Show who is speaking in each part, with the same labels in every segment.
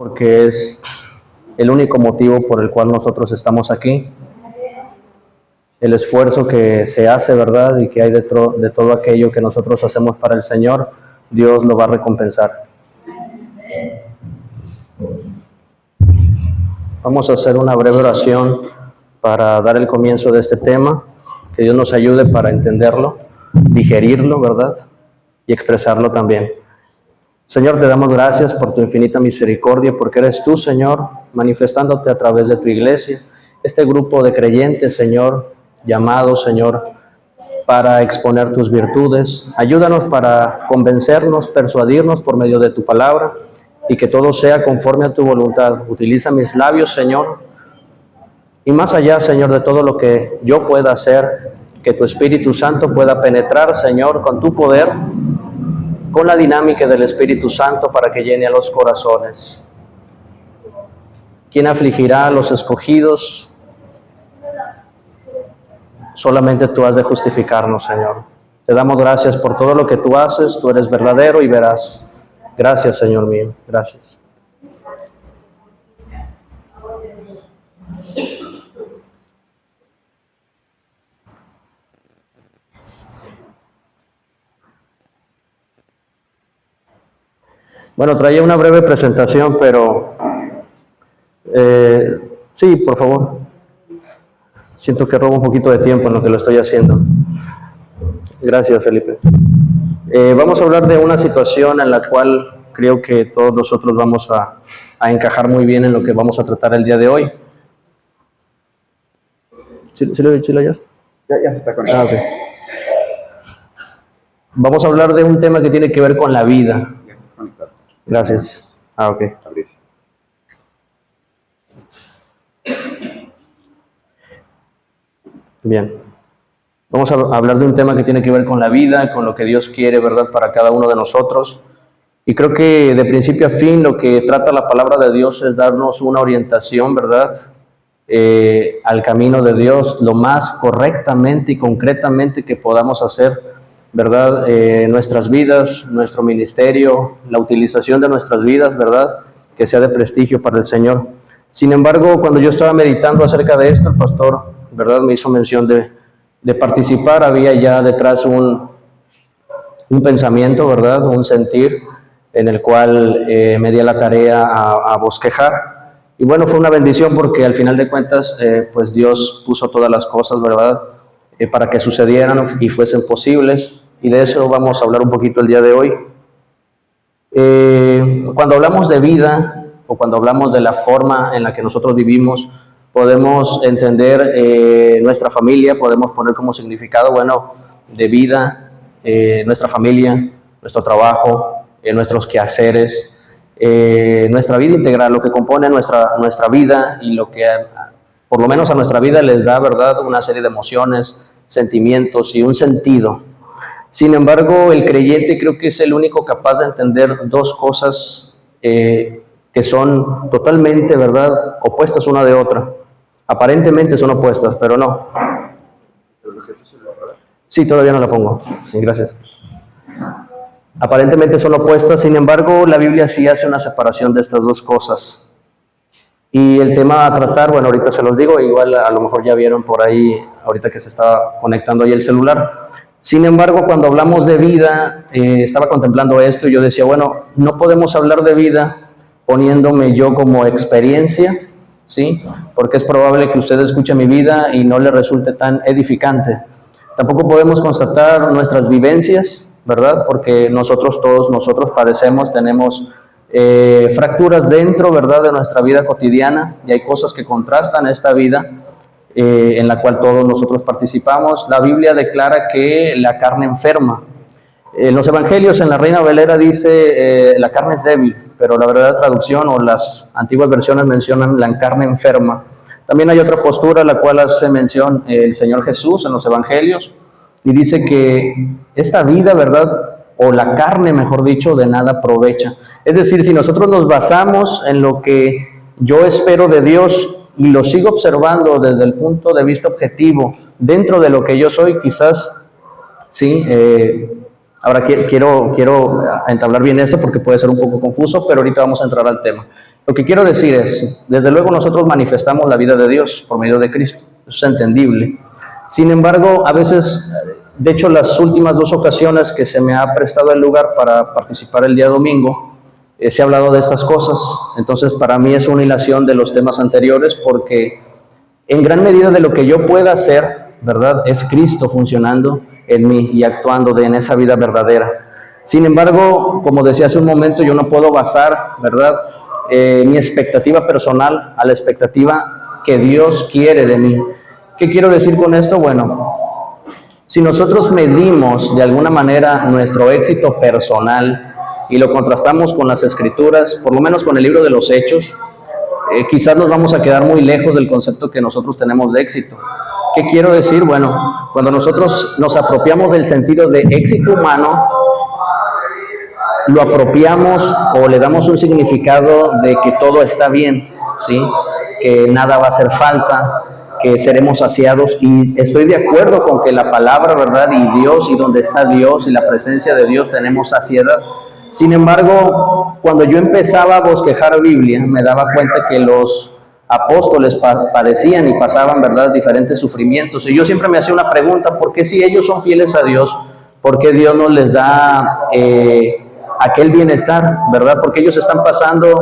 Speaker 1: porque es el único motivo por el cual nosotros estamos aquí. El esfuerzo que se hace, ¿verdad? Y que hay de todo aquello que nosotros hacemos para el Señor, Dios lo va a recompensar. Vamos a hacer una breve oración para dar el comienzo de este tema, que Dios nos ayude para entenderlo, digerirlo, ¿verdad? Y expresarlo también. Señor, te damos gracias por tu infinita misericordia, porque eres tú, Señor, manifestándote a través de tu iglesia, este grupo de creyentes, Señor, llamados, Señor, para exponer tus virtudes. Ayúdanos para convencernos, persuadirnos por medio de tu palabra, y que todo sea conforme a tu voluntad. Utiliza mis labios, Señor, y más allá, Señor, de todo lo que yo pueda hacer, que tu Espíritu Santo pueda penetrar, Señor, con tu poder, con la dinámica del Espíritu Santo para que llene a los corazones. ¿Quién afligirá a los escogidos? Solamente tú has de justificarnos, Señor. Te damos gracias por todo lo que tú haces, tú eres verdadero y veraz. Gracias, Señor mío, gracias. Bueno, traía una breve presentación, pero sí, por favor. Siento que robo un poquito de tiempo en lo que lo estoy haciendo. Gracias, Felipe. Vamos a hablar de una situación en la cual creo que todos nosotros vamos a encajar muy bien en lo que vamos a tratar el día de hoy. ¿Sí lo oyeste?
Speaker 2: Ya se está conectando.
Speaker 1: Okay. Vamos a hablar de un tema que tiene que ver con la vida.
Speaker 2: Ya se está conectado.
Speaker 1: Gracias. Ok.
Speaker 2: Abrir.
Speaker 1: Bien. Vamos a hablar de un tema que tiene que ver con la vida, con lo que Dios quiere, ¿verdad?, para cada uno de nosotros. Y creo que de principio a fin lo que trata la palabra de Dios es darnos una orientación, ¿verdad?, al camino de Dios, lo más correctamente y concretamente que podamos hacer, ¿verdad?, nuestras vidas, nuestro ministerio, la utilización de nuestras vidas, ¿verdad?, que sea de prestigio para el Señor. Sin embargo, cuando yo estaba meditando acerca de esto, el pastor, ¿verdad?, me hizo mención de participar. Había ya detrás un pensamiento, ¿verdad?, un sentir en el cual me di a la tarea a bosquejar. Y bueno, fue una bendición porque al final de cuentas, pues Dios puso todas las cosas, ¿verdad?, para que sucedieran y fuesen posibles. Y de eso vamos a hablar un poquito el día de hoy. Cuando hablamos de vida o cuando hablamos de la forma en la que nosotros vivimos, podemos entender nuestra familia, podemos poner como significado, bueno, de vida, nuestra familia, nuestro trabajo, nuestros quehaceres, nuestra vida integral, lo que compone nuestra vida y lo que por lo menos a nuestra vida les da, ¿verdad?, una serie de emociones, sentimientos y un sentido. Sin embargo, el creyente creo que es el único capaz de entender dos cosas que son totalmente, ¿verdad?, opuestas una de otra. Aparentemente son opuestas, pero no. Sí, todavía no la pongo. Sí, gracias. Aparentemente son opuestas, sin embargo, la Biblia sí hace una separación de estas dos cosas. Y el tema a tratar, bueno, ahorita se los digo, igual a lo mejor ya vieron por ahí, ahorita que se está conectando ahí el celular. Sin embargo, cuando hablamos de vida, estaba contemplando esto y yo decía, bueno, no podemos hablar de vida poniéndome yo como experiencia, ¿sí? Porque es probable que usted escuche mi vida y no le resulte tan edificante. Tampoco podemos constatar nuestras vivencias, ¿verdad? Porque todos nosotros padecemos, tenemos fracturas dentro, ¿verdad?, de nuestra vida cotidiana, y hay cosas que contrastan esta vida en la cual todos nosotros participamos. La Biblia declara que la carne enferma. En los evangelios, en la Reina Valera dice la carne es débil, pero la verdadera traducción o las antiguas versiones mencionan la carne enferma. También hay otra postura a la cual hace mención el Señor Jesús en los evangelios y dice que esta vida, ¿verdad?, o la carne, mejor dicho, de nada aprovecha. Es decir, si nosotros nos basamos en lo que yo espero de Dios y lo sigo observando desde el punto de vista objetivo, dentro de lo que yo soy, quizás, sí, ahora quiero entablar bien esto porque puede ser un poco confuso, pero ahorita vamos a entrar al tema. Lo que quiero decir es, desde luego nosotros manifestamos la vida de Dios por medio de Cristo, eso es entendible. Sin embargo, a veces, de hecho las últimas 2 ocasiones que se me ha prestado el lugar para participar el día domingo, se ha hablado de estas cosas. Entonces para mí es una hilación de los temas anteriores, porque en gran medida de lo que yo pueda hacer, ¿verdad?, es Cristo funcionando en mí y actuando en esa vida verdadera. Sin embargo, como decía hace un momento, yo no puedo basar, ¿verdad?, mi expectativa personal a la expectativa que Dios quiere de mí. ¿Qué quiero decir con esto? Bueno, si nosotros medimos de alguna manera nuestro éxito personal y lo contrastamos con las Escrituras, por lo menos con el libro de los Hechos, quizás nos vamos a quedar muy lejos del concepto que nosotros tenemos de éxito. ¿Qué quiero decir? Bueno, cuando nosotros nos apropiamos del sentido de éxito humano, lo apropiamos o le damos un significado de que todo está bien, ¿sí?, que nada va a hacer falta, que seremos saciados, y estoy de acuerdo con que la palabra, ¿verdad?, y Dios, y donde está Dios y la presencia de Dios tenemos saciedad. Sin embargo, cuando yo empezaba a bosquejar Biblia, me daba cuenta que los apóstoles padecían y pasaban, ¿verdad?, diferentes sufrimientos, y yo siempre me hacía una pregunta: ¿por qué, si ellos son fieles a Dios, por qué Dios no les da aquel bienestar, ¿verdad? Porque ellos están pasando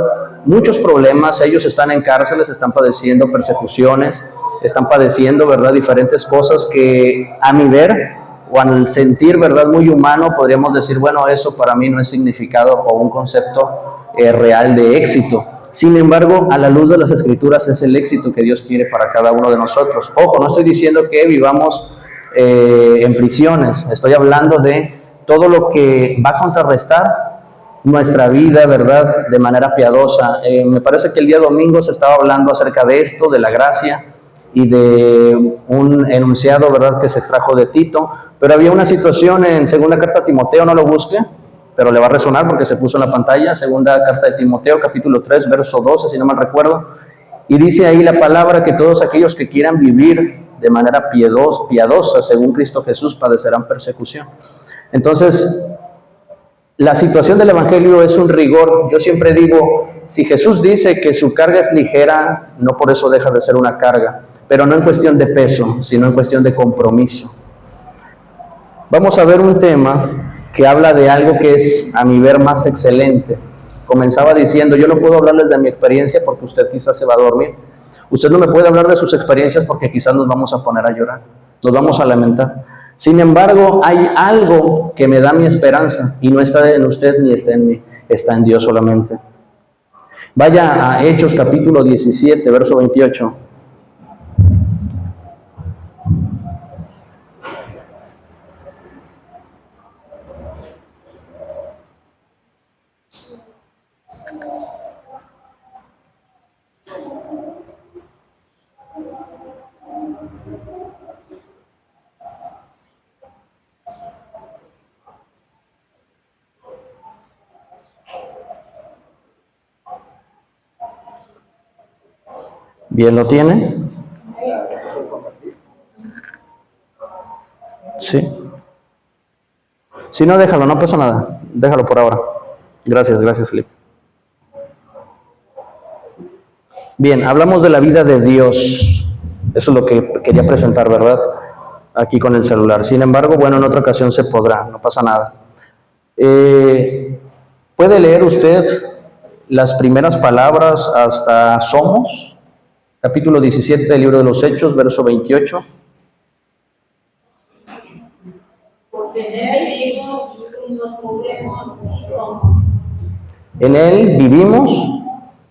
Speaker 1: muchos problemas, ellos están en cárceles, están padeciendo persecuciones, están padeciendo, ¿verdad?, diferentes cosas que a mi ver o al sentir, ¿verdad?, muy humano, podríamos decir, bueno, eso para mí no es significado o un concepto real de éxito. Sin embargo, a la luz de las Escrituras es el éxito que Dios quiere para cada uno de nosotros. Ojo, no estoy diciendo que vivamos en prisiones, estoy hablando de todo lo que va a contrarrestar nuestra vida, ¿verdad?, de manera piadosa. Me parece que el día domingo se estaba hablando acerca de esto, de la gracia y de un enunciado, ¿verdad?, que se extrajo de Tito, pero había una situación en segunda carta a Timoteo, no lo busque, pero le va a resonar porque se puso en la pantalla, segunda carta de Timoteo, capítulo 3, verso 12, si no mal recuerdo, y dice ahí la palabra que todos aquellos que quieran vivir de manera piadosa, según Cristo Jesús, padecerán persecución. Entonces, la situación del Evangelio es un rigor. Yo siempre digo, si Jesús dice que su carga es ligera, no por eso deja de ser una carga, pero no en cuestión de peso, sino en cuestión de compromiso. Vamos a ver un tema que habla de algo que es, a mi ver, más excelente. Comenzaba diciendo, yo no puedo hablarles de mi experiencia porque usted quizás se va a dormir. Usted no me puede hablar de sus experiencias porque quizás nos vamos a poner a llorar, nos vamos a lamentar. Sin embargo, hay algo que me da mi esperanza, y no está en usted ni está en mí, está en Dios solamente. Vaya a Hechos capítulo 17, verso 28. Bien, ¿lo tiene? Sí. Si no, déjalo, no pasa nada. Déjalo por ahora. Gracias, Felipe. Bien, hablamos de la vida de Dios. Eso es lo que quería presentar, ¿verdad? Aquí con el celular. Sin embargo, bueno, en otra ocasión se podrá, no pasa nada. ¿Puede leer usted las primeras palabras hasta somos? Capítulo 17 del libro de los Hechos, verso 28.
Speaker 3: Porque en él vivimos y nos movemos y somos.
Speaker 1: En él vivimos,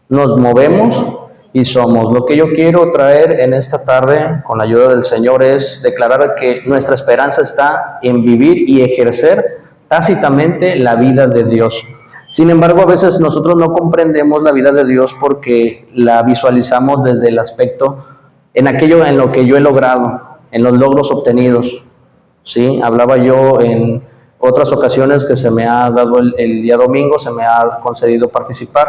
Speaker 1: nos movemos y somos. Lo que yo quiero traer en esta tarde, con la ayuda del Señor, es declarar que nuestra esperanza está en vivir y ejercer tácitamente la vida de Dios. Sin embargo, a veces nosotros no comprendemos la vida de Dios porque la visualizamos desde el aspecto, en aquello en lo que yo he logrado, en los logros obtenidos. ¿Sí? Hablaba yo en otras ocasiones que se me ha dado el día domingo, se me ha concedido participar,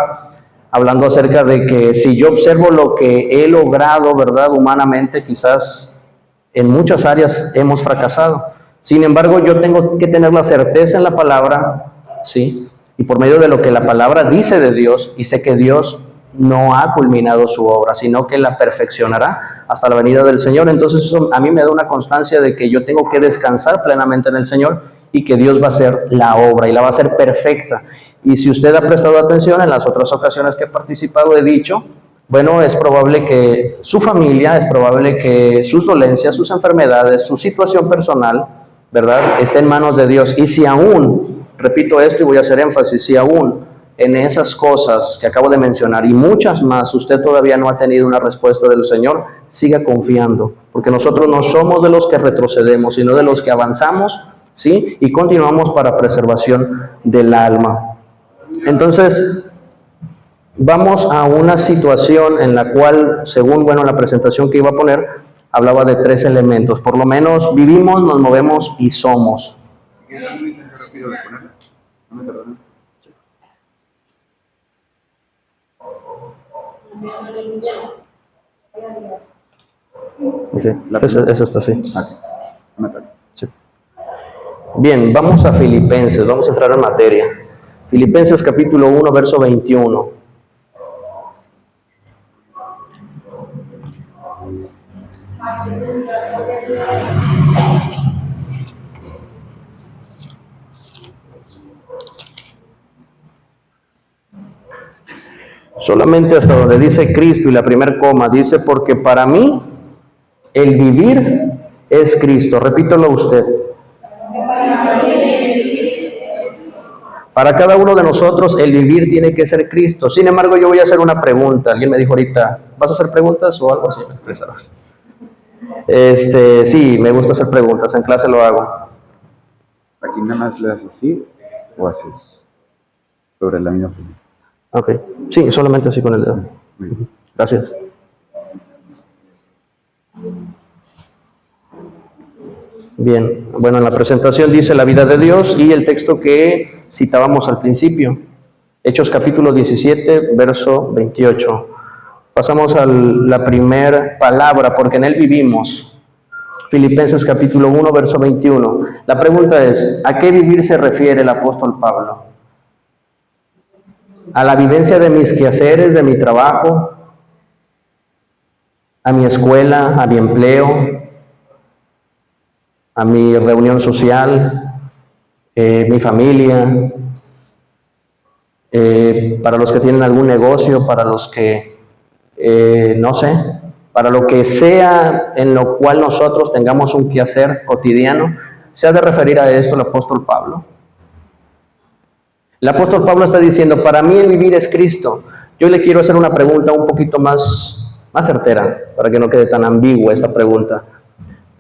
Speaker 1: hablando acerca de que si yo observo lo que he logrado, ¿verdad?, humanamente, quizás en muchas áreas hemos fracasado. Sin embargo, yo tengo que tener la certeza en la palabra, ¿sí?, y por medio de lo que la palabra dice de Dios, y sé que Dios no ha culminado su obra, sino que la perfeccionará hasta la venida del Señor. Entonces eso a mí me da una constancia de que yo tengo que descansar plenamente en el Señor y que Dios va a hacer la obra y la va a hacer perfecta. Y si usted ha prestado atención, en las otras ocasiones que he participado he dicho, bueno, es probable que su familia, es probable que sus dolencias, sus enfermedades, su situación personal, ¿verdad?, esté en manos de Dios. Y si aún, repito esto y voy a hacer énfasis, si aún en esas cosas que acabo de mencionar y muchas más, usted todavía no ha tenido una respuesta del Señor, siga confiando, porque nosotros no somos de los que retrocedemos, sino de los que avanzamos, ¿sí?, y continuamos para preservación del alma. Entonces, vamos a una situación en la cual, según, bueno, la presentación que iba a poner, hablaba de 3 elementos. Por lo menos vivimos, nos movemos y somos. Okay. Eso está así. Sí. Bien, vamos a Filipenses, vamos a entrar en materia. Filipenses capítulo 1, verso 21. Solamente hasta donde dice Cristo y la primera coma, dice, porque para mí el vivir es Cristo. Repítelo usted. Para cada uno de nosotros el vivir tiene que ser Cristo. Sin embargo, yo voy a hacer una pregunta. Alguien me dijo ahorita, ¿vas a hacer preguntas o algo así? Me expresaba. Sí, me gusta hacer preguntas. En clase lo hago.
Speaker 2: Aquí nada más le das así o así. Sobre la misma pregunta.
Speaker 1: Ok. Sí, solamente así con el dedo. Gracias. Bien, bueno, en la presentación dice la vida de Dios y el texto que citábamos al principio, Hechos capítulo 17, verso 28. Pasamos a la primera palabra, porque en él vivimos. Filipenses capítulo 1, verso 21. La pregunta es, ¿a qué vivir se refiere el apóstol Pablo? ¿A la vivencia de mis quehaceres, de mi trabajo, a mi escuela, a mi empleo, a mi reunión social, mi familia, para los que tienen algún negocio, para los que, no sé, para lo que sea en lo cual nosotros tengamos un quehacer cotidiano? ¿Se ha de referir a esto el apóstol Pablo? El apóstol Pablo está diciendo, para mí el vivir es Cristo. Yo le quiero hacer una pregunta un poquito más certera, para que no quede tan ambigua esta pregunta.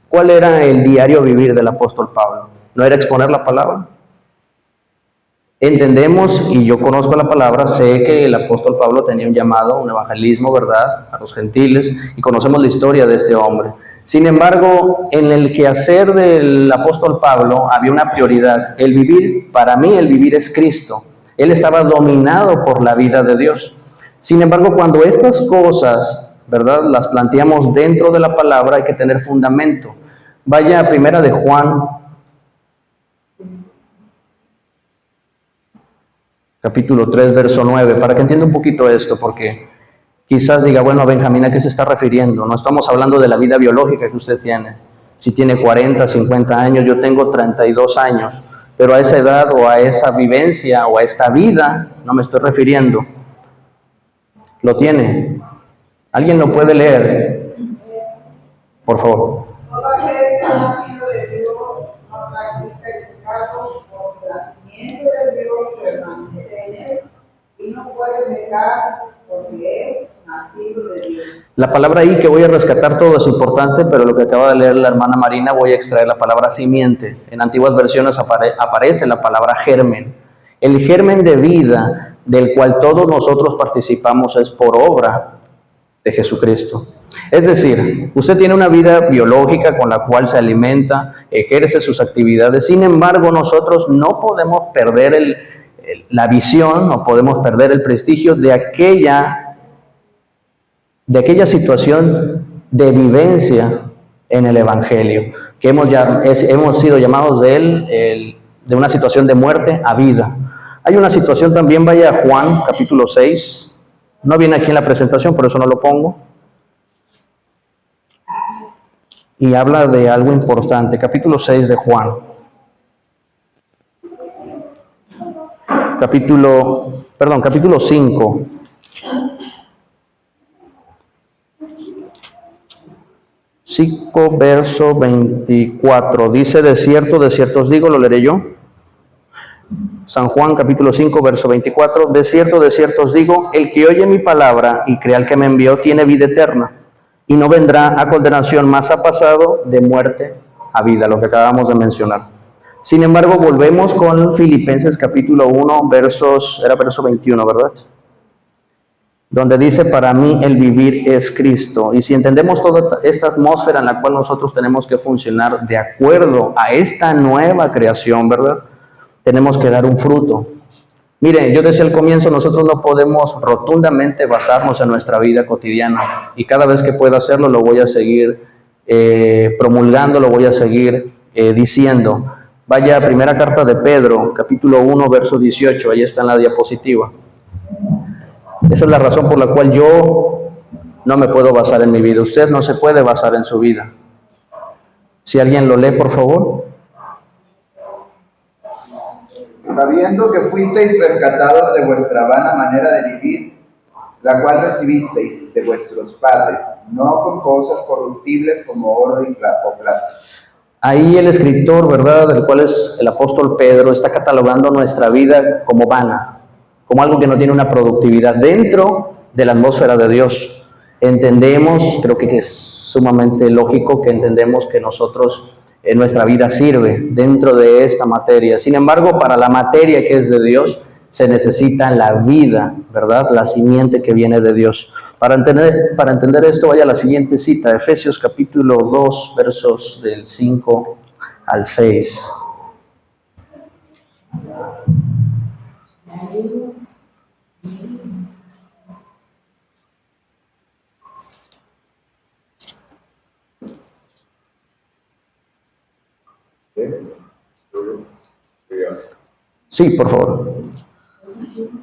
Speaker 1: ¿Cuál era el diario vivir del apóstol Pablo? ¿No era exponer la palabra? Entendemos, y yo conozco la palabra, sé que el apóstol Pablo tenía un llamado, un evangelismo, ¿verdad?, a los gentiles, y conocemos la historia de este hombre. Sin embargo, en el quehacer del apóstol Pablo había una prioridad. El vivir, para mí el vivir es Cristo. Él estaba dominado por la vida de Dios. Sin embargo, cuando estas cosas, ¿verdad?, las planteamos dentro de la palabra, hay que tener fundamento. Vaya a primera de Juan, capítulo 3, verso 9, para que entienda un poquito esto, porque quizás diga, bueno, Benjamín, ¿a qué se está refiriendo? No estamos hablando de la vida biológica que usted tiene. Si tiene 40, 50 años, yo tengo 32 años, pero a esa edad o a esa vivencia o a esta vida no me estoy refiriendo. ¿Lo tiene? ¿Alguien lo puede leer? Por favor.
Speaker 4: Todo aquel que ha nacido de Dios no practica el pecado, porque la simiente de Dios permanece en él y no puede pecar porque es nacido de Dios.
Speaker 1: La palabra ahí que voy a rescatar todo es importante, pero lo que acaba de leer la hermana Marina, voy a extraer la palabra simiente. En antiguas versiones aparece la palabra germen. El germen de vida del cual todos nosotros participamos es por obra de Jesucristo. Es decir, usted tiene una vida biológica con la cual se alimenta, ejerce sus actividades. Sin embargo, nosotros no podemos perder la visión, no podemos perder el prestigio de aquella situación de vivencia en el Evangelio, que hemos sido llamados de una situación de muerte a vida. Hay una situación también, vaya a Juan, capítulo 6, No viene aquí en la presentación, por eso no lo pongo. Y habla de algo importante, capítulo 6 de Juan. Capítulo 5. Verso 24. Dice, de cierto os digo, lo leeré yo. San Juan capítulo 5, verso 24. De cierto os digo, el que oye mi palabra y crea al que me envió tiene vida eterna, y no vendrá a condenación, mas ha pasado de muerte a vida, lo que acabamos de mencionar. Sin embargo, volvemos con Filipenses capítulo 1, verso 21, ¿verdad? Donde dice, para mí el vivir es Cristo. Y si entendemos toda esta atmósfera en la cual nosotros tenemos que funcionar de acuerdo a esta nueva creación, ¿verdad? Tenemos que dar un fruto. Miren, yo decía al comienzo, nosotros no podemos rotundamente basarnos en nuestra vida cotidiana. Y cada vez que pueda hacerlo, lo voy a seguir promulgando, lo voy a seguir diciendo. Vaya a primera carta de Pedro, capítulo 1, verso 18, ahí está en la diapositiva. Esa es la razón por la cual yo no me puedo basar en mi vida. Usted no se puede basar en su vida. Si alguien lo lee, por favor.
Speaker 5: Sabiendo que fuisteis rescatados de vuestra vana manera de vivir, la cual recibisteis de vuestros padres, no con cosas corruptibles como oro o plata.
Speaker 1: Ahí el escritor, ¿verdad?, del cual es el apóstol Pedro, está catalogando nuestra vida como vana, como algo que no tiene una productividad dentro de la atmósfera de Dios. Entendemos, creo que es sumamente lógico que entendemos que nosotros, nuestra vida sirve dentro de esta materia. Sin embargo, para la materia que es de Dios, se necesita la vida, ¿verdad?, la simiente que viene de Dios. Para entender esto, vaya a la siguiente cita, Efesios capítulo 2, versos del 5 al 6. Sí, por favor.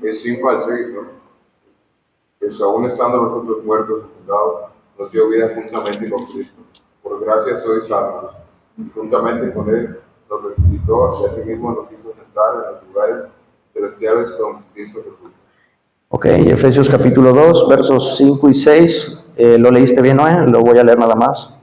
Speaker 6: Es 5 al 6, ¿no? Pues aún estando nosotros muertos en pecado, nos dio vida juntamente con Cristo. Por gracia sois salvos. Y juntamente con Él nos resucitó y asimismo nos hizo sentar en los lugares celestiales con Cristo Jesús.
Speaker 1: Ok, Efesios capítulo 2, versos 5 y 6. ¿Lo leíste bien, Noé? Lo voy a leer nada más.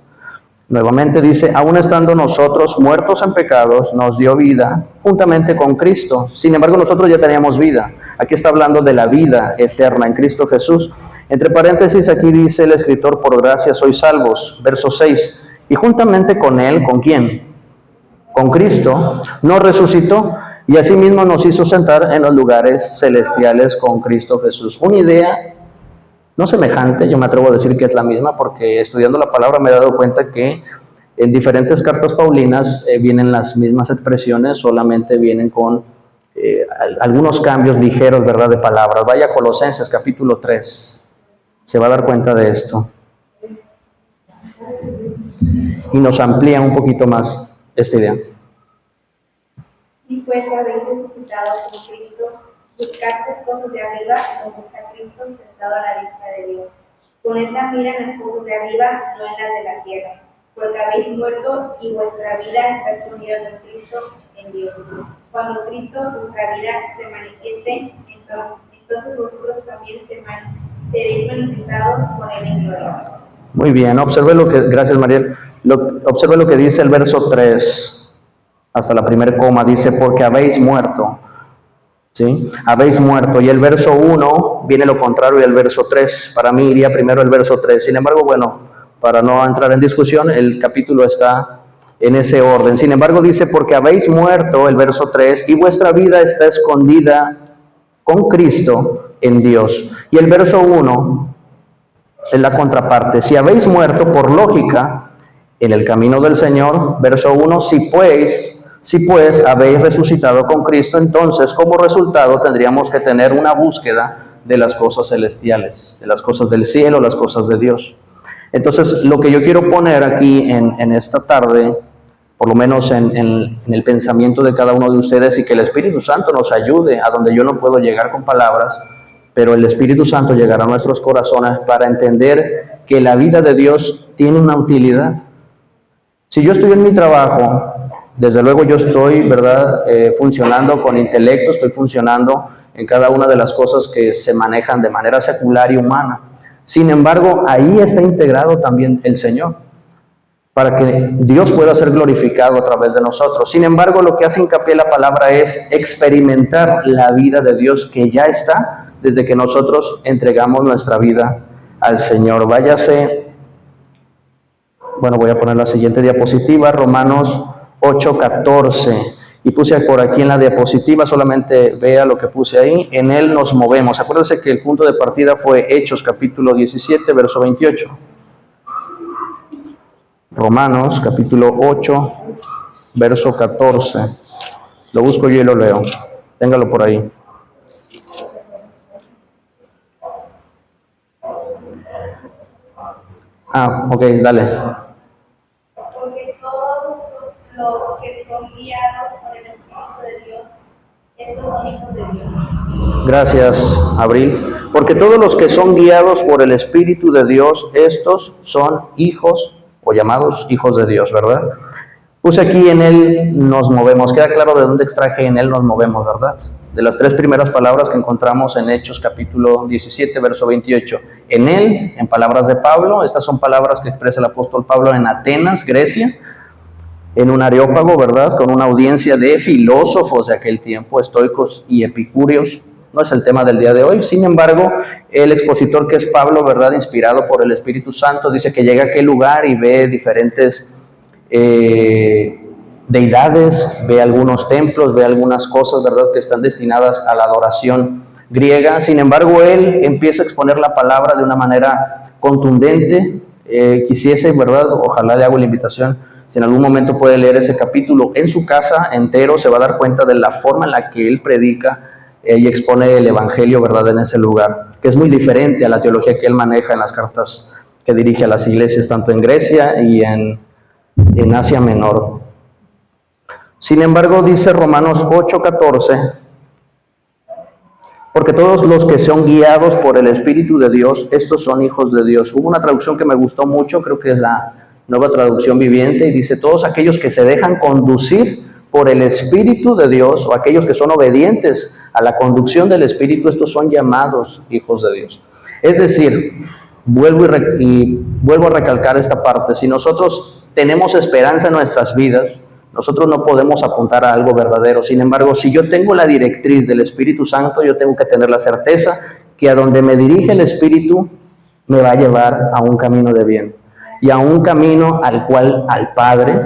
Speaker 1: Nuevamente dice, aún estando nosotros muertos en pecados, nos dio vida juntamente con Cristo. Sin embargo, nosotros ya teníamos vida. Aquí está hablando de la vida eterna en Cristo Jesús. Entre paréntesis, aquí dice el escritor, por gracia sois salvos. Verso 6. Y juntamente con Él, ¿con quién? Con Cristo, nos resucitó y asimismo nos hizo sentar en los lugares celestiales con Cristo Jesús. Una idea no semejante, yo me atrevo a decir que es la misma, porque estudiando la palabra me he dado cuenta que en diferentes cartas paulinas vienen las mismas expresiones, solamente vienen con algunos cambios ligeros, ¿verdad?, de palabras. Vaya a Colosenses capítulo 3, se va a dar cuenta de esto. Y nos amplía un poquito más esta idea.
Speaker 7: Y pues habéis resucitado con Cristo, buscad las cosas de arriba, donde está Cristo sentado a la diestra de Dios. Poned la mira en las cosas de arriba, no en las de la tierra, porque habéis muerto y vuestra vida está escondida con Cristo en Dios. Cuando Cristo, vuestra vida, se manifieste, entonces vosotros también seréis manifestados con Él en gloria.
Speaker 1: Muy bien, observe lo que, gracias Mariel, observe lo que dice el verso 3. Hasta la primera coma, dice, porque habéis muerto, ¿sí? Habéis muerto, y el verso 1 viene lo contrario del verso 3, para mí iría primero el verso 3, sin embargo, bueno, para no entrar en discusión, el capítulo está en ese orden. Sin embargo, dice, porque habéis muerto, el verso 3, y vuestra vida está escondida con Cristo en Dios. Y el verso 1 es la contraparte, si habéis muerto por lógica en el camino del Señor, verso 1, si pues habéis resucitado con Cristo, entonces como resultado tendríamos que tener una búsqueda de las cosas celestiales, de las cosas del cielo, las cosas de Dios. Entonces, lo que yo quiero poner aquí en esta tarde, por lo menos en el pensamiento de cada uno de ustedes, y que el Espíritu Santo nos ayude a donde yo no puedo llegar con palabras, pero el Espíritu Santo llegará a nuestros corazones para entender que la vida de Dios tiene una utilidad. Si yo estoy en mi trabajo, desde luego yo estoy, ¿verdad?, funcionando con intelecto, estoy funcionando en cada una de las cosas que se manejan de manera secular y humana. Sin embargo, ahí está integrado también el Señor, para que Dios pueda ser glorificado a través de nosotros. Sin embargo, lo que hace hincapié la palabra es experimentar la vida de Dios que ya está desde que nosotros entregamos nuestra vida al Señor. Váyase, bueno, voy a poner la siguiente diapositiva, Romanos 8:14. Y puse por aquí en la diapositiva, solamente vea lo que puse ahí, en Él nos movemos. Acuérdense que el punto de partida fue Hechos capítulo 17, verso 28. Romanos capítulo 8, verso 14. Lo busco yo y lo leo. Téngalo por ahí. Ok, dale.
Speaker 7: Porque todos los que son guiados por el Espíritu de Dios, estos son hijos de Dios.
Speaker 1: Gracias, Abril. Porque todos los que son guiados por el Espíritu de Dios, estos son hijos o llamados hijos de Dios, ¿verdad? Puse aquí en Él nos movemos. Queda claro de dónde extraje en Él nos movemos, ¿verdad? De las tres primeras palabras que encontramos en Hechos capítulo 17, verso 28. En Él, en palabras de Pablo, estas son palabras que expresa el apóstol Pablo en Atenas, Grecia, en un areópago, ¿verdad?, con una audiencia de filósofos de aquel tiempo, estoicos y epicúreos. No es el tema del día de hoy. Sin embargo, el expositor, que es Pablo, ¿verdad?, inspirado por el Espíritu Santo, dice que llega a aquel lugar y ve diferentes deidades, ve algunos templos, ve algunas cosas, ¿verdad?, que están destinadas a la adoración griega. Sin embargo, él empieza a exponer la palabra de una manera contundente. Quisiese, ¿verdad?, ojalá le hago la invitación, si en algún momento puede leer ese capítulo en su casa entero, se va a dar cuenta de la forma en la que él predica y expone el Evangelio, ¿verdad?, en ese lugar, que es muy diferente a la teología que él maneja en las cartas que dirige a las iglesias, tanto en Grecia y en Asia Menor. Sin embargo, dice Romanos 8:14, porque todos los que son guiados por el Espíritu de Dios, estos son hijos de Dios. Hubo una traducción que me gustó mucho, creo que es la Nueva Traducción Viviente, y dice, todos aquellos que se dejan conducir por el Espíritu de Dios, o aquellos que son obedientes a la conducción del Espíritu, estos son llamados hijos de Dios. Es decir, vuelvo a recalcar esta parte, si nosotros tenemos esperanza en nuestras vidas, nosotros no podemos apuntar a algo verdadero. Sin embargo, si yo tengo la directriz del Espíritu Santo, yo tengo que tener la certeza que a donde me dirige el Espíritu me va a llevar a un camino de bien y a un camino al cual al Padre,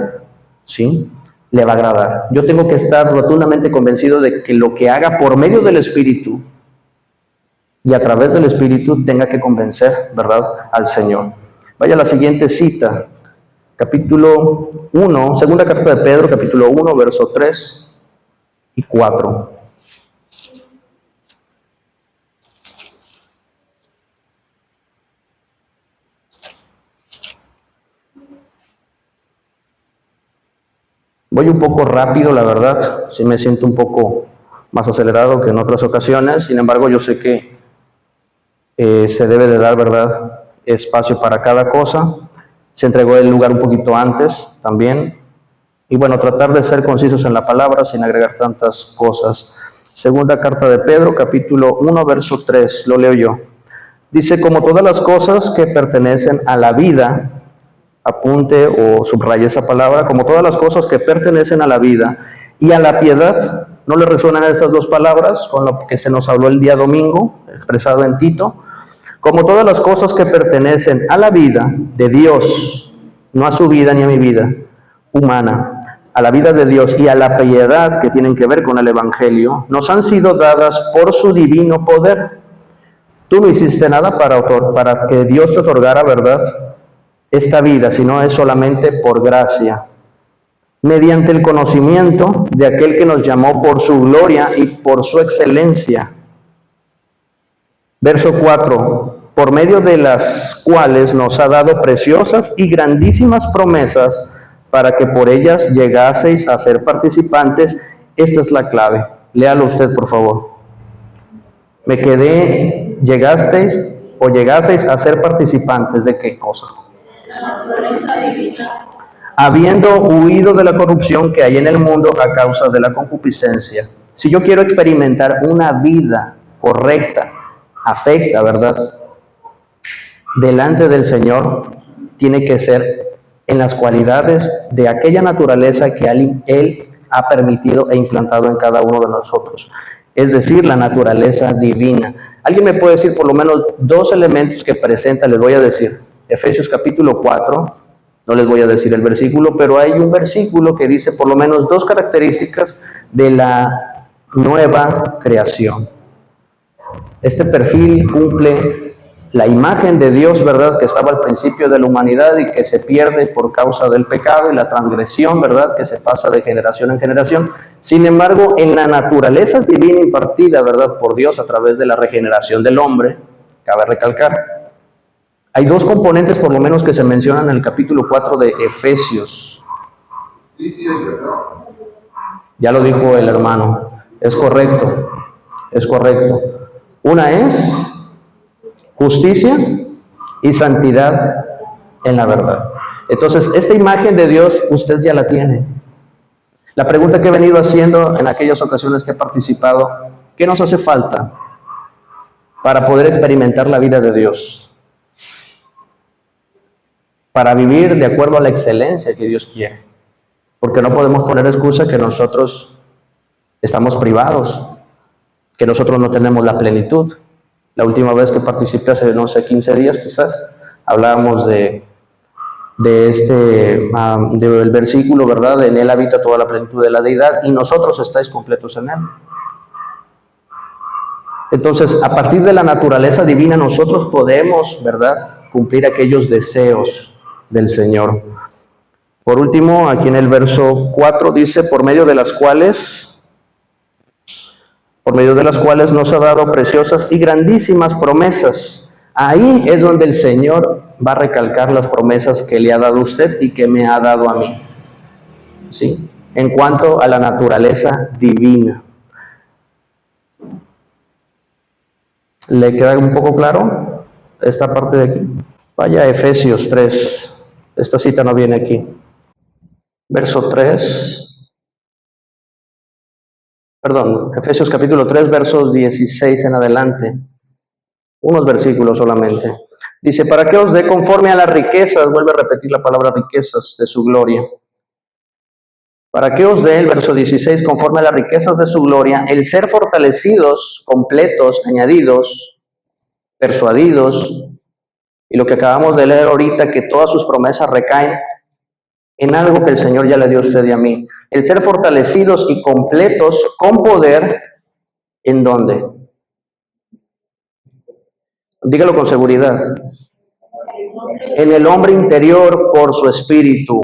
Speaker 1: ¿sí?, le va a agradar. Yo tengo que estar rotundamente convencido de que lo que haga por medio del Espíritu y a través del Espíritu tenga que convencer, ¿verdad?, al Señor. Vaya a la siguiente cita, capítulo 1, segunda carta de Pedro, capítulo 1, verso 3 y 4. Voy un poco rápido, la verdad, sí me siento un poco más acelerado que en otras ocasiones. Sin embargo, yo sé que se debe de dar, ¿verdad?, espacio para cada cosa. Se entregó el lugar un poquito antes también. Y bueno, tratar de ser concisos en la palabra sin agregar tantas cosas. Segunda carta de Pedro, capítulo 1, verso 3, lo leo yo. Dice, como todas las cosas que pertenecen a la vida, apunte o subraye esa palabra, como todas las cosas que pertenecen a la vida y a la piedad. ¿No le resuenan estas dos palabras con lo que se nos habló el día domingo, expresado en Tito? Como todas las cosas que pertenecen a la vida de Dios, no a su vida ni a mi vida humana, a la vida de Dios y a la piedad que tienen que ver con el Evangelio, nos han sido dadas por su divino poder. Tú no hiciste nada para que Dios te otorgara, ¿verdad?, esta vida, sino es solamente por gracia, mediante el conocimiento de aquel que nos llamó por su gloria y por su excelencia. Verso 4, por medio de las cuales nos ha dado preciosas y grandísimas promesas, para que por ellas llegaseis a ser participantes. Esta es la clave. Léalo usted, por favor. Me quedé, llegaseis a ser participantes de qué cosa.
Speaker 3: La naturaleza divina.
Speaker 1: Habiendo huido de la corrupción que hay en el mundo a causa de la concupiscencia. Si yo quiero experimentar una vida correcta, afecta, ¿verdad? Delante del Señor, tiene que ser en las cualidades de aquella naturaleza que Él ha permitido e implantado en cada uno de nosotros. Es decir, la naturaleza divina. ¿Alguien me puede decir por lo menos dos elementos que presenta? Les voy a decir. Efesios capítulo 4, no les voy a decir el versículo, pero hay un versículo que dice por lo menos dos características de la nueva creación. Este perfil cumple la imagen de Dios, ¿verdad?, que estaba al principio de la humanidad y que se pierde por causa del pecado y la transgresión, ¿verdad?, que se pasa de generación en generación. Sin embargo, en la naturaleza divina impartida, ¿verdad?, por Dios a través de la regeneración del hombre, cabe recalcar, hay dos componentes por lo menos que se mencionan en el capítulo 4 de Efesios. Ya lo dijo el hermano, es correcto, es correcto. Una es justicia y santidad en la verdad. Entonces, esta imagen de Dios usted ya la tiene. La pregunta que he venido haciendo en aquellas ocasiones que he participado, ¿qué nos hace falta para poder experimentar la vida de Dios? Para vivir de acuerdo a la excelencia que Dios quiere. Porque no podemos poner excusa que nosotros estamos privados, que nosotros no tenemos la plenitud. La última vez que participé, hace, no sé, 15 días quizás, hablábamos del versículo, ¿verdad? En él habita toda la plenitud de la deidad y nosotros estáis completos en él. Entonces, a partir de la naturaleza divina, nosotros podemos, ¿verdad?, cumplir aquellos deseos del Señor. Por último, aquí en el verso 4 dice, por medio de las cuales nos ha dado preciosas y grandísimas promesas. Ahí es donde el Señor va a recalcar las promesas que le ha dado a usted y que me ha dado a mí. ¿Sí? En cuanto a la naturaleza divina. ¿Le queda un poco claro esta parte de aquí? Vaya a Efesios 3. Esta cita no viene aquí. Verso 3. Perdón, Efesios capítulo 3, versos 16 en adelante. Unos versículos solamente. Dice, para que os dé conforme a las riquezas, vuelve a repetir la palabra riquezas de su gloria. Para que os dé, el verso 16, conforme a las riquezas de su gloria, el ser fortalecidos, completos, añadidos, persuadidos, y lo que acabamos de leer ahorita, que todas sus promesas recaen en algo que el Señor ya le dio a usted y a mí. El ser fortalecidos y completos con poder, ¿en dónde? Dígalo con seguridad. En el hombre interior por su espíritu.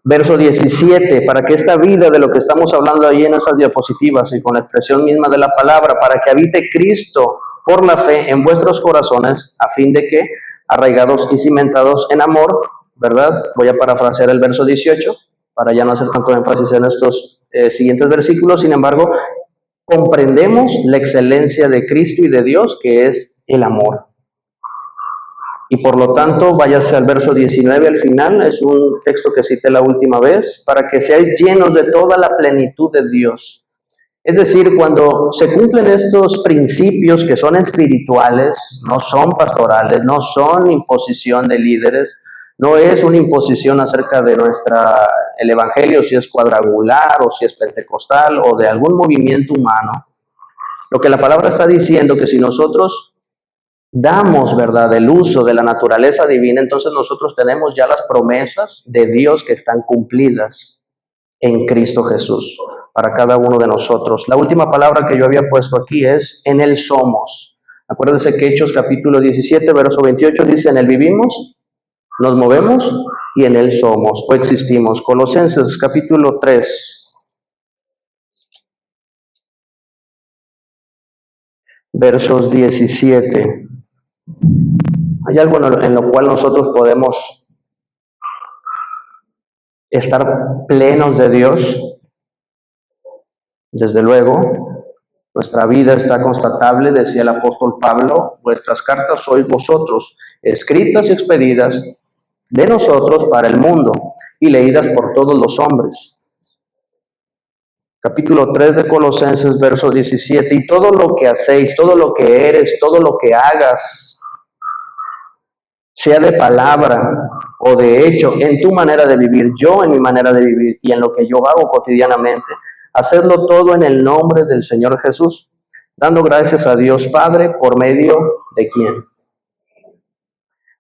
Speaker 1: Verso 17, para que esta vida de lo que estamos hablando ahí en esas diapositivas y con la expresión misma de la palabra, para que habite Cristo por la fe en vuestros corazones, a fin de que, arraigados y cimentados en amor, ¿verdad? Voy a parafrasear el verso 18, para ya no hacer tanto énfasis en estos siguientes versículos. Sin embargo, comprendemos la excelencia de Cristo y de Dios, que es el amor. Y por lo tanto, váyase al verso 19 al final, es un texto que cité la última vez, para que seáis llenos de toda la plenitud de Dios. Es decir, cuando se cumplen estos principios que son espirituales, no son pastorales, no son imposición de líderes, no es una imposición acerca de el evangelio, si es cuadrangular o si es pentecostal o de algún movimiento humano. Lo que la palabra está diciendo que si nosotros damos, ¿verdad?, el uso de la naturaleza divina, entonces nosotros tenemos ya las promesas de Dios que están cumplidas en Cristo Jesús para cada uno de nosotros. La última palabra que yo había puesto aquí es en Él somos. Acuérdense que Hechos capítulo 17, verso 28 dice, en Él vivimos, nos movemos y en Él somos o existimos. Colosenses capítulo 3, versos 17. Hay algo en lo cual nosotros podemos estar plenos de Dios, desde luego, Nuestra vida está constatable, decía el apóstol Pablo, vuestras cartas sois vosotros, escritas y expedidas de nosotros para el mundo y leídas por todos los hombres. Capítulo 3 de Colosenses, verso 17, y todo lo que hacéis, todo lo que eres, todo lo que hagas, sea de palabra o de hecho, en tu manera de vivir, yo en mi manera de vivir y en lo que yo hago cotidianamente, hacedlo todo en el nombre del Señor Jesús, dando gracias a Dios Padre por medio de quién.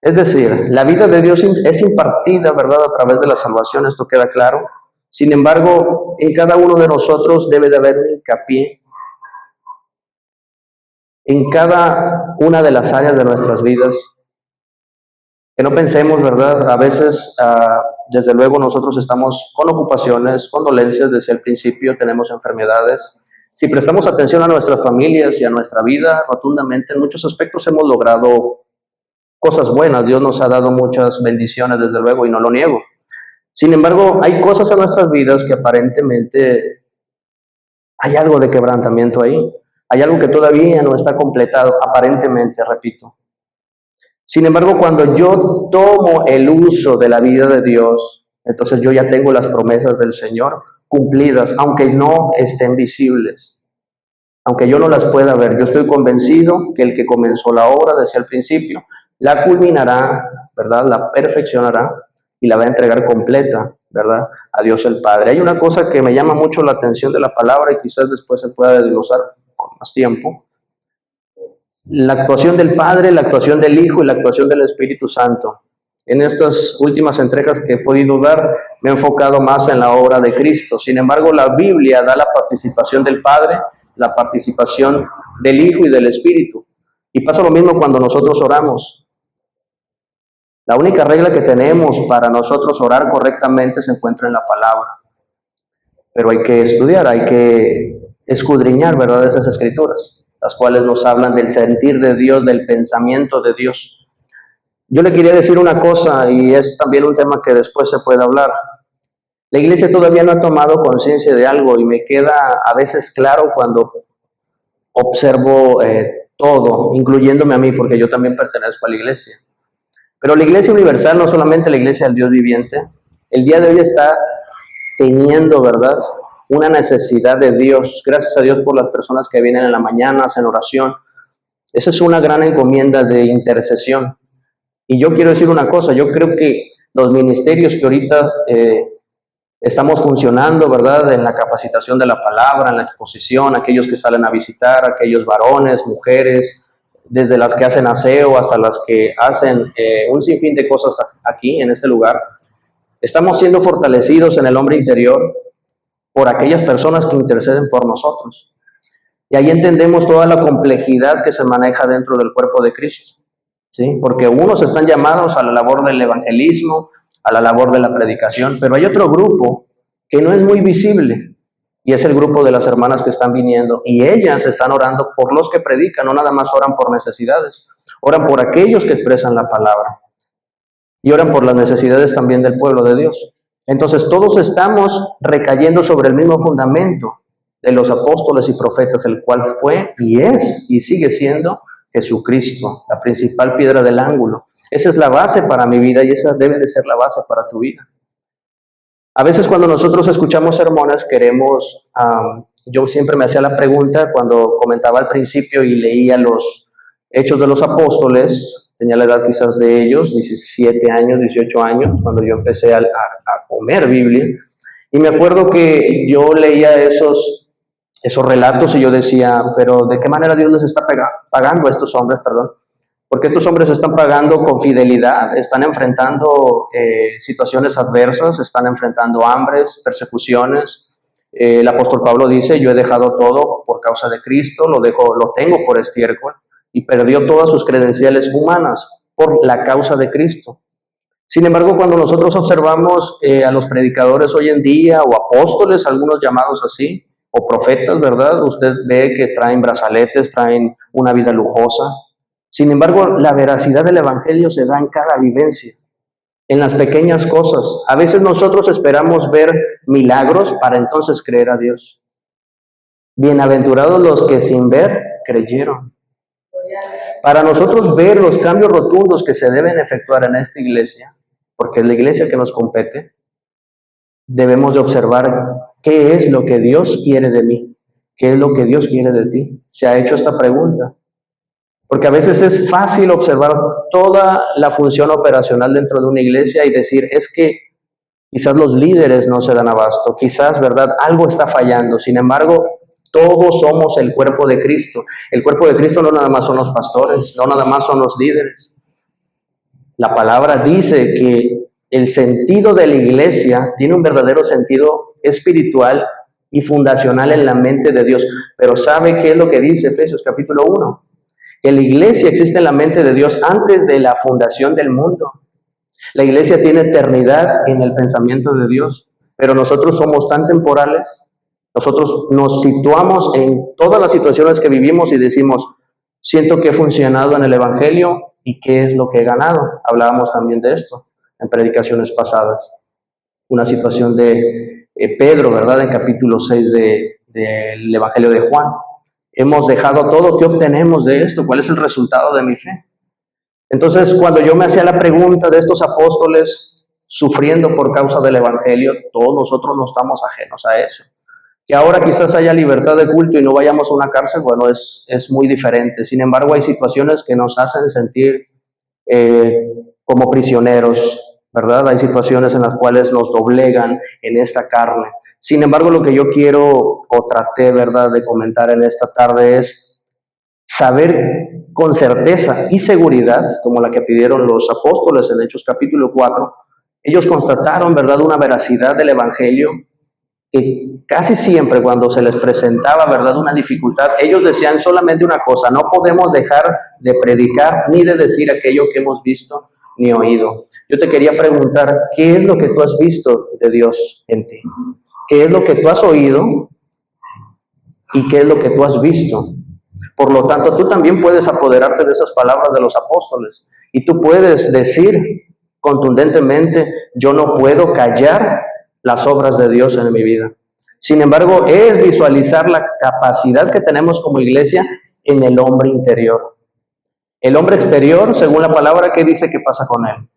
Speaker 1: Es decir, la vida de Dios es impartida, ¿verdad?, a través de la salvación, esto queda claro. Sin embargo, en cada uno de nosotros debe de haber un hincapié en cada una de las áreas de nuestras vidas. Que no pensemos, ¿verdad? A veces, desde luego, nosotros estamos con ocupaciones, con dolencias, desde el principio tenemos enfermedades. Si prestamos atención a nuestras familias y a nuestra vida, rotundamente, en muchos aspectos hemos logrado cosas buenas. Dios nos ha dado muchas bendiciones, desde luego, y no lo niego. Sin embargo, hay cosas en nuestras vidas que aparentemente hay algo de quebrantamiento ahí. Hay algo que todavía no está completado, aparentemente, repito. Sin embargo, cuando yo tomo el uso de la vida de Dios, entonces yo ya tengo las promesas del Señor cumplidas, aunque no estén visibles, aunque yo no las pueda ver. Yo estoy convencido que el que comenzó la obra desde el principio, la culminará, ¿verdad? La perfeccionará y la va a entregar completa, ¿verdad? A Dios el Padre. Hay una cosa que me llama mucho la atención de la palabra y quizás después se pueda desglosar con más tiempo. La actuación del Padre, la actuación del Hijo y la actuación del Espíritu Santo. En estas últimas entregas que he podido dar, me he enfocado más en la obra de Cristo. Sin embargo, la Biblia da la participación del Padre, la participación del Hijo y del Espíritu. Y pasa lo mismo cuando nosotros oramos. La única regla que tenemos para nosotros orar correctamente se encuentra en la palabra. Pero hay que estudiar, hay que escudriñar, ¿verdad?, esas escrituras, las cuales nos hablan del sentir de Dios, del pensamiento de Dios. Yo le quería decir una cosa, y es también un tema que después se puede hablar. La iglesia todavía no ha tomado conciencia de algo, y me queda a veces claro cuando observo todo, incluyéndome a mí, porque yo también pertenezco a la iglesia. Pero la iglesia universal, no solamente la iglesia del Dios viviente, el día de hoy está teniendo, ¿verdad?, una necesidad de Dios. Gracias a Dios por las personas que vienen en la mañana, hacen oración. Esa es una gran encomienda de intercesión. Y yo quiero decir una cosa, yo creo que los ministerios que ahorita estamos funcionando, ¿verdad?, en la capacitación de la palabra, en la exposición, aquellos que salen a visitar, aquellos varones, mujeres, desde las que hacen aseo hasta las que hacen un sinfín de cosas aquí, en este lugar, estamos siendo fortalecidos en el hombre interior por aquellas personas que interceden por nosotros. Y ahí entendemos toda la complejidad que se maneja dentro del cuerpo de Cristo, ¿sí? Porque unos están llamados a la labor del evangelismo, a la labor de la predicación, pero hay otro grupo que no es muy visible, y es el grupo de las hermanas que están viniendo, y ellas están orando por los que predican, no nada más oran por necesidades, oran por aquellos que expresan la palabra, y oran por las necesidades también del pueblo de Dios. Entonces todos estamos recayendo sobre el mismo fundamento de los apóstoles y profetas, el cual fue y es y sigue siendo Jesucristo, la principal piedra del ángulo. Esa es la base para mi vida y esa debe de ser la base para tu vida. A veces cuando nosotros escuchamos sermones queremos, yo siempre me hacía la pregunta cuando comentaba al principio y leía los Hechos de los Apóstoles, tenía la edad quizás de ellos, 17 años, 18 años, cuando yo empecé a comer Biblia, y me acuerdo que yo leía esos relatos y yo decía, pero ¿de qué manera Dios les está pagando a estos hombres, Porque estos hombres están pagando con fidelidad, están enfrentando situaciones adversas, están enfrentando hambres, persecuciones. El apóstol Pablo dice, yo he dejado todo por causa de Cristo, lo tengo por estiércol, y perdió todas sus credenciales humanas por la causa de Cristo. Sin embargo, cuando nosotros observamos a los predicadores hoy en día, o apóstoles, algunos llamados así, o profetas, ¿verdad? Usted ve que traen brazaletes, traen una vida lujosa. Sin embargo, la veracidad del evangelio se da en cada vivencia, en las pequeñas cosas. A veces nosotros esperamos ver milagros para entonces creer a Dios. Bienaventurados los que sin ver creyeron. Para nosotros ver los cambios rotundos que se deben efectuar en esta iglesia, porque es la iglesia que nos compete, debemos de observar qué es lo que Dios quiere de mí, qué es lo que Dios quiere de ti. ¿Se ha hecho esta pregunta? Porque a veces es fácil observar toda la función operacional dentro de una iglesia y decir, es que quizás los líderes no se dan abasto, quizás, ¿verdad? Algo está fallando. Sin embargo, todos somos el cuerpo de Cristo. El cuerpo de Cristo no nada más son los pastores, no nada más son los líderes. La palabra dice que el sentido de la iglesia tiene un verdadero sentido espiritual y fundacional en la mente de Dios. Pero ¿sabe qué es lo que dice Efesios capítulo 1? Que la iglesia existe en la mente de Dios antes de la fundación del mundo. La iglesia tiene eternidad en el pensamiento de Dios, pero nosotros somos tan temporales, nosotros nos situamos en todas las situaciones que vivimos y decimos, siento que he funcionado en el Evangelio y qué es lo que he ganado. Hablábamos también de esto en predicaciones pasadas. Una situación de Pedro, ¿verdad? En capítulo 6 del Evangelio de Juan. Hemos dejado todo, ¿qué obtenemos de esto? ¿Cuál es el resultado de mi fe? Entonces, cuando yo me hacía la pregunta de estos apóstoles sufriendo por causa del Evangelio, todos nosotros no estamos ajenos a eso. Que ahora quizás haya libertad de culto y no vayamos a una cárcel, bueno, es muy diferente. Sin embargo, hay situaciones que nos hacen sentir como prisioneros, ¿verdad? Hay situaciones en las cuales nos doblegan en esta carne. Sin embargo, lo que yo quiero o traté, ¿verdad?, de comentar en esta tarde es saber con certeza y seguridad, como la que pidieron los apóstoles en Hechos capítulo 4, ellos constataron, ¿verdad?, una veracidad del Evangelio que casi siempre cuando se les presentaba, ¿verdad?, una dificultad, ellos decían solamente una cosa: no podemos dejar de predicar ni de decir aquello que hemos visto ni oído. Yo te quería preguntar, ¿qué es lo que tú has visto de Dios en ti? ¿Qué es lo que tú has oído y qué es lo que tú has visto? Por lo tanto, tú también puedes apoderarte de esas palabras de los apóstoles y tú puedes decir contundentemente, yo no puedo callar las obras de Dios en mi vida. Sin embargo, es visualizar la capacidad que tenemos como iglesia en el hombre interior. El hombre exterior, según la palabra, ¿qué dice que pasa con él?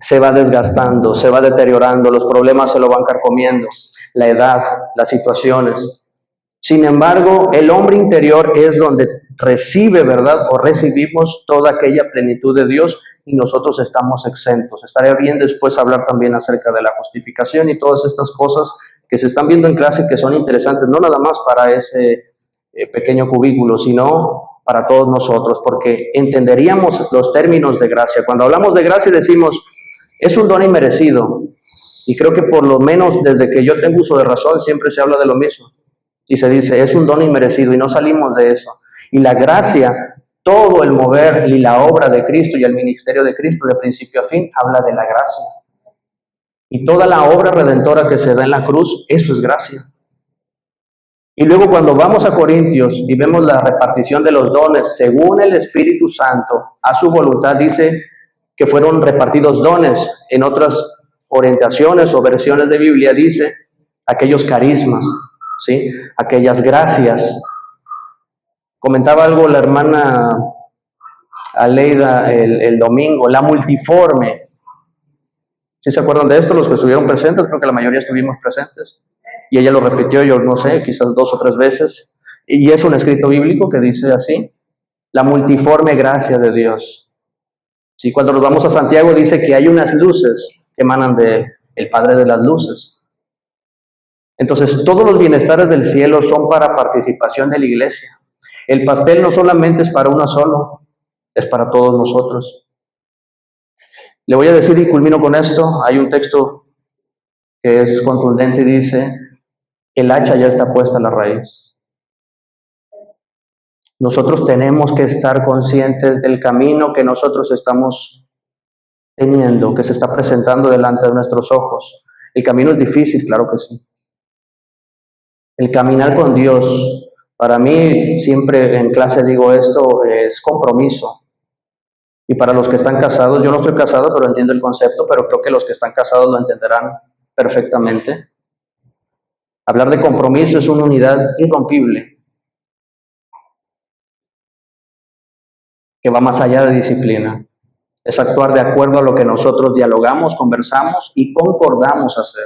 Speaker 1: Se va desgastando, se va deteriorando, los problemas se lo van carcomiendo, la edad, las situaciones. Sin embargo, el hombre interior es donde recibe, ¿verdad?, o recibimos toda aquella plenitud de Dios y nosotros estamos exentos. Estaría bien después hablar también acerca de la justificación y todas estas cosas que se están viendo en clase que son interesantes, no nada más para ese pequeño cubículo, sino para todos nosotros, porque entenderíamos los términos de gracia. Cuando hablamos de gracia decimos, es un don inmerecido, y creo que por lo menos desde que yo tengo uso de razón siempre se habla de lo mismo, y se dice, es un don inmerecido, y no salimos de eso. Y la gracia, todo el mover y la obra de Cristo y el ministerio de Cristo de principio a fin, habla de la gracia. Y toda la obra redentora que se da en la cruz, eso es gracia. Y luego cuando vamos a Corintios y vemos la repartición de los dones, según el Espíritu Santo, a su voluntad, dice que fueron repartidos dones. En otras orientaciones o versiones de Biblia dice aquellos carismas, ¿sí?, aquellas gracias. Comentaba algo la hermana Aleida el domingo, la multiforme. ¿Sí se acuerdan de esto? Los que estuvieron presentes, creo que la mayoría estuvimos presentes. Y ella lo repitió, yo no sé, quizás 2 o 3 veces. Y es un escrito bíblico que dice así, la multiforme gracia de Dios. ¿Sí? Cuando nos vamos a Santiago dice que hay unas luces que emanan de el Padre de las luces. Entonces, todos los bienestares del cielo son para participación de la iglesia. El pastel no solamente es para uno solo, es para todos nosotros. Le voy a decir y culmino con esto. Hay un texto que es contundente y dice, el hacha ya está puesta a la raíz. Nosotros tenemos que estar conscientes del camino que nosotros estamos teniendo, que se está presentando delante de nuestros ojos. El camino es difícil, claro que sí. El caminar con Dios, para mí, siempre en clase digo esto, es compromiso. Y para los que están casados, yo no estoy casado, pero entiendo el concepto, pero creo que los que están casados lo entenderán perfectamente. Hablar de compromiso es una unidad irrompible que va más allá de disciplina. Es actuar de acuerdo a lo que nosotros dialogamos, conversamos y concordamos hacer.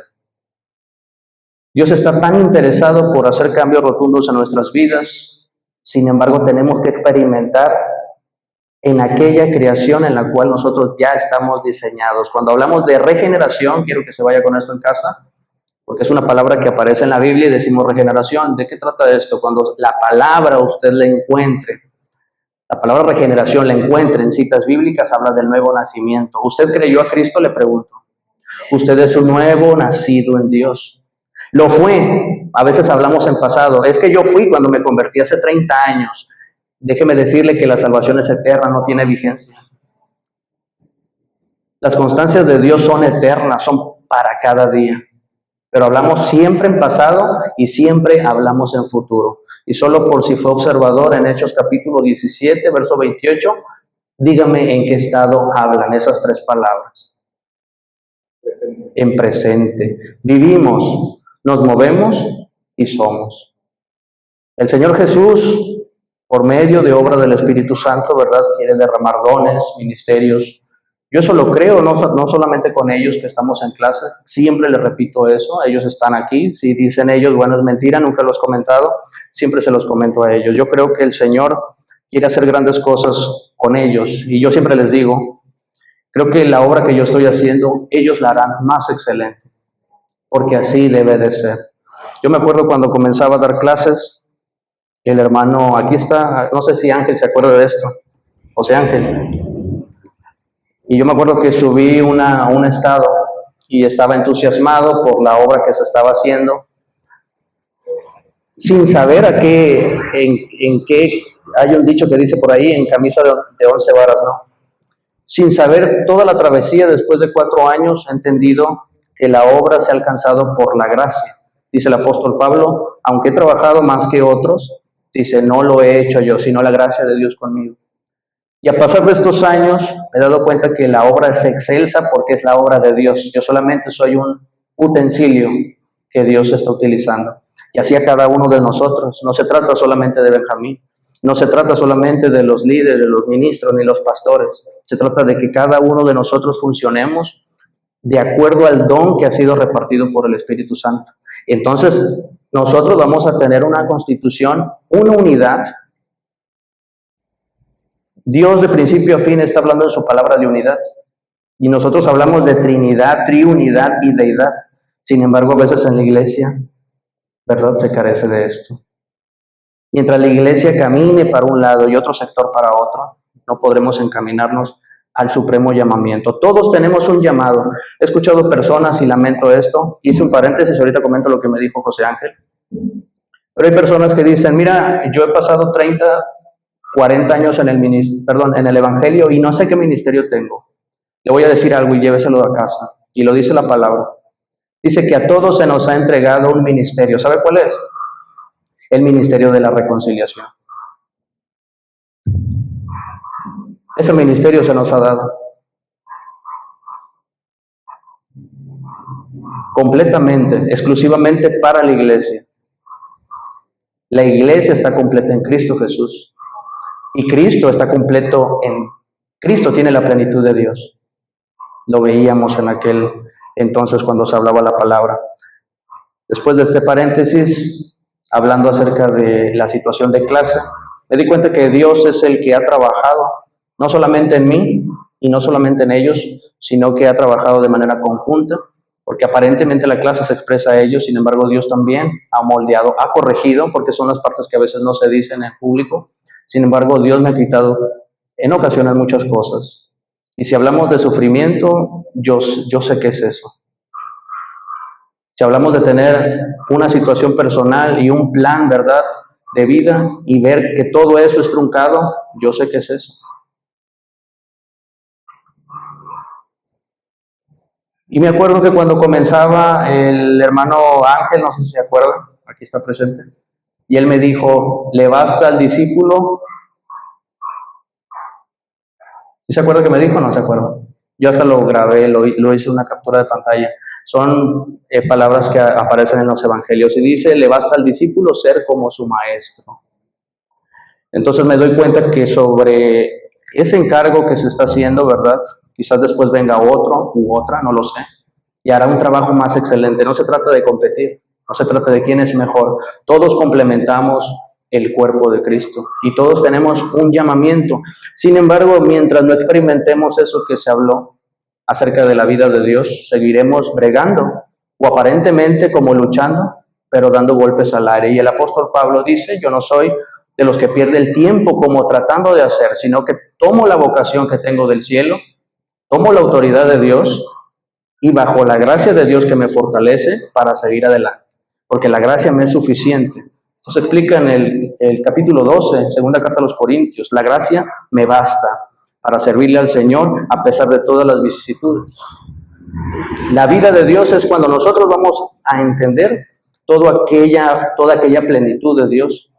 Speaker 1: Dios está tan interesado por hacer cambios rotundos en nuestras vidas, sin embargo tenemos que experimentar en aquella creación en la cual nosotros ya estamos diseñados. Cuando hablamos de regeneración, quiero que se vaya con esto en casa, porque es una palabra que aparece en la Biblia y decimos regeneración. ¿De qué trata esto? Cuando la palabra usted la encuentre, la palabra regeneración la encuentre en citas bíblicas, habla del nuevo nacimiento. ¿Usted creyó a Cristo? Le pregunto. Usted es un nuevo nacido en Dios. Lo fue. A veces hablamos en pasado. Es que yo fui cuando me convertí hace 30 años. Déjeme decirle que la salvación es eterna, no tiene vigencia. Las constancias de Dios son eternas, son para cada día. Pero hablamos siempre en pasado y siempre hablamos en futuro. Y solo por si fue observador, en Hechos capítulo 17, verso 28, dígame en qué estado hablan esas tres palabras.
Speaker 2: Presente.
Speaker 1: En presente. Vivimos, nos movemos y somos. El Señor Jesús, por medio de obra del Espíritu Santo, ¿verdad?, quiere derramar dones, ministerios. Yo eso lo creo, no solamente con ellos que estamos en clase, siempre les repito eso, ellos están aquí, si dicen ellos, bueno, es mentira, nunca lo he comentado, siempre se los comento a ellos. Yo creo que el Señor quiere hacer grandes cosas con ellos, y yo siempre les digo, creo que la obra que yo estoy haciendo, ellos la harán más excelente, porque así debe de ser. Yo me acuerdo cuando comenzaba a dar clases, el hermano, aquí está, no sé si Ángel se acuerda de esto, José Ángel. Y yo me acuerdo que subí un estado y estaba entusiasmado por la obra que se estaba haciendo, sin saber en qué, hay un dicho que dice por ahí, en camisa de 11 varas, ¿no? Sin saber toda la travesía, después de 4 años, he entendido que la obra se ha alcanzado por la gracia. Dice el apóstol Pablo, aunque he trabajado más que otros, dice, no lo he hecho yo, sino la gracia de Dios conmigo. Y a pasar de estos años me he dado cuenta que la obra es excelsa porque es la obra de Dios. Yo solamente soy un utensilio que Dios está utilizando. Y así a cada uno de nosotros. No se trata solamente de Benjamín. No se trata solamente de los líderes, de los ministros, ni los pastores. Se trata de que cada uno de nosotros funcionemos de acuerdo al don que ha sido repartido por el Espíritu Santo. Entonces, nosotros vamos a tener una constitución, una unidad. Dios de principio a fin está hablando en su palabra de unidad. Y nosotros hablamos de Trinidad, triunidad y deidad. Sin embargo, a veces en la iglesia, ¿verdad?, se carece de esto. Mientras la iglesia camine para un lado y otro sector para otro, no podremos encaminarnos al supremo llamamiento. Todos tenemos un llamado. He escuchado personas, y lamento esto, hice un paréntesis, ahorita comento lo que me dijo José Ángel, pero hay personas que dicen, mira, yo he pasado 30, 40 años en el Evangelio y no sé qué ministerio tengo. Le voy a decir algo y lléveselo a casa. Y lo dice la palabra. Dice que a todos se nos ha entregado un ministerio. ¿Sabe cuál es? El ministerio de la reconciliación. Ese ministerio se nos ha dado. Completamente, exclusivamente para la iglesia. La iglesia está completa en Cristo Jesús. Y Cristo está completo en... Cristo tiene la plenitud de Dios. Lo veíamos en aquel entonces cuando se hablaba la palabra. Después de este paréntesis, hablando acerca de la situación de clase, me di cuenta que Dios es el que ha trabajado, no solamente en mí y no solamente en ellos, sino que ha trabajado de manera conjunta, porque aparentemente la clase se expresa a ellos, sin embargo Dios también ha moldeado, ha corregido, porque son las partes que a veces no se dicen en público. Sin embargo, Dios me ha quitado en ocasiones muchas cosas. Y si hablamos de sufrimiento, yo sé qué es eso. Si hablamos de tener una situación personal y un plan, ¿verdad?, de vida y ver que todo eso es truncado, yo sé qué es eso. Y me acuerdo que cuando comenzaba el hermano Ángel, no sé si se acuerda, aquí está presente, y él me dijo, le basta al discípulo. ¿Sí se acuerda que me dijo o no se acuerda? Yo hasta lo grabé, lo hice una captura de pantalla. Son palabras que aparecen en los evangelios y dice, le basta al discípulo ser como su maestro. Entonces me doy cuenta que sobre ese encargo que se está haciendo, ¿verdad? Quizás después venga otro u otra, no lo sé, y hará un trabajo más excelente. No se trata de competir, no se trata de quién es mejor. Todos complementamos el cuerpo de Cristo y todos tenemos un llamamiento. Sin embargo, mientras no experimentemos eso que se habló acerca de la vida de Dios, seguiremos bregando o aparentemente como luchando, pero dando golpes al aire. Y el apóstol Pablo dice, yo no soy de los que pierde el tiempo como tratando de hacer, sino que tomo la vocación que tengo del cielo, tomo la autoridad de Dios y bajo la gracia de Dios que me fortalece para seguir adelante, porque la gracia me es suficiente. Eso se explica en el capítulo 12, segunda carta a los Corintios, la gracia me basta para servirle al Señor a pesar de todas las vicisitudes. La vida de Dios es cuando nosotros vamos a entender toda aquella plenitud de Dios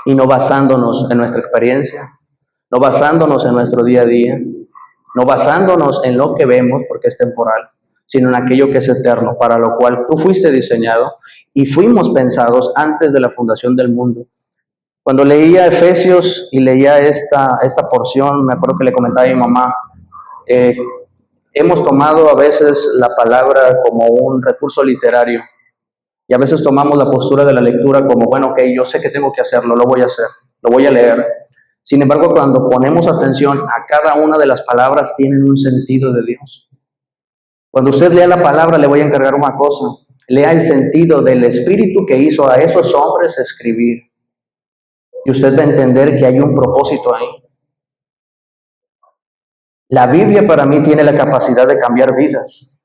Speaker 1: y no basándonos en nuestra experiencia, no basándonos en nuestro día a día, no basándonos en lo que vemos porque es temporal, sino en aquello que es eterno, para lo cual tú fuiste diseñado y fuimos pensados antes de la fundación del mundo. Cuando leía Efesios y leía esta porción, me acuerdo que le comentaba a mi mamá, hemos tomado a veces la palabra como un recurso literario y a veces tomamos la postura de la lectura como, bueno, ok, yo sé que tengo que hacerlo, lo voy a hacer, lo voy a leer. Sin embargo, cuando ponemos atención a cada una de las palabras, tienen un sentido de Dios. Cuando usted lea la palabra, le voy a encargar una cosa, lea el sentido del Espíritu que hizo a esos hombres escribir. Y usted va a entender que hay un propósito ahí. La Biblia para mí tiene la capacidad de cambiar vidas.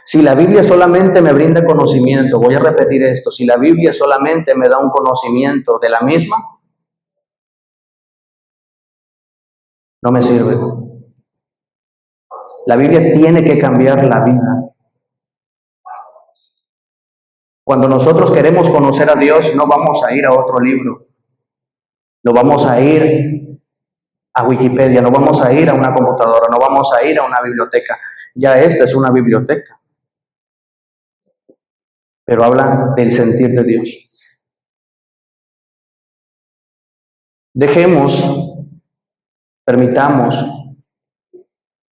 Speaker 1: Si la Biblia solamente me brinda conocimiento, voy a repetir esto, si la Biblia solamente me da un conocimiento de la misma, no me sirve. La Biblia tiene que cambiar la vida. Cuando nosotros queremos conocer a Dios, no vamos a ir a otro libro. No vamos a ir a Wikipedia, no vamos a ir a una computadora, no vamos a ir a una biblioteca. Ya esta es una biblioteca. Pero habla del sentir de Dios. Permitamos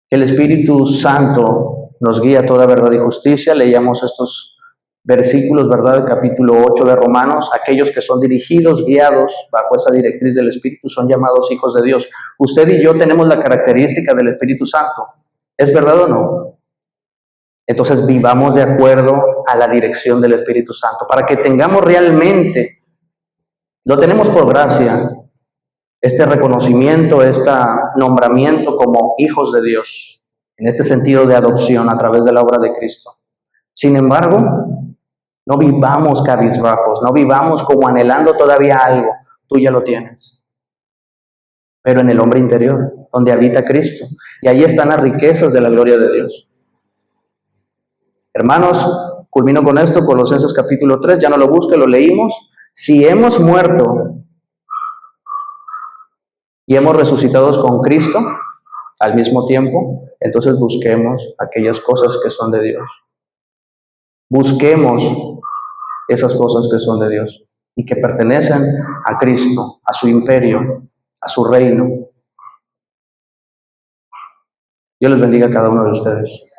Speaker 1: que el Espíritu Santo nos guíe a toda verdad y justicia. Leíamos estos versículos, ¿verdad? El capítulo 8 de Romanos. Aquellos que son dirigidos, guiados bajo esa directriz del Espíritu son llamados hijos de Dios. Usted y yo tenemos la característica del Espíritu Santo. ¿Es verdad o no? Entonces vivamos de acuerdo a la dirección del Espíritu Santo para que tengamos realmente, lo tenemos por gracia, este reconocimiento, este nombramiento como hijos de Dios, en este sentido de adopción a través de la obra de Cristo. Sin embargo, no vivamos cabizbajos, no vivamos como anhelando todavía algo, tú ya lo tienes. Pero en el hombre interior, donde habita Cristo, y ahí están las riquezas de la gloria de Dios. Hermanos, culmino con esto, Colosenses capítulo 3, ya no lo busque, lo leímos. Si hemos muerto y hemos resucitado con Cristo al mismo tiempo, entonces busquemos aquellas cosas que son de Dios. Busquemos esas cosas que son de Dios y que pertenecen a Cristo, a su imperio, a su reino. Dios les bendiga a cada uno de ustedes.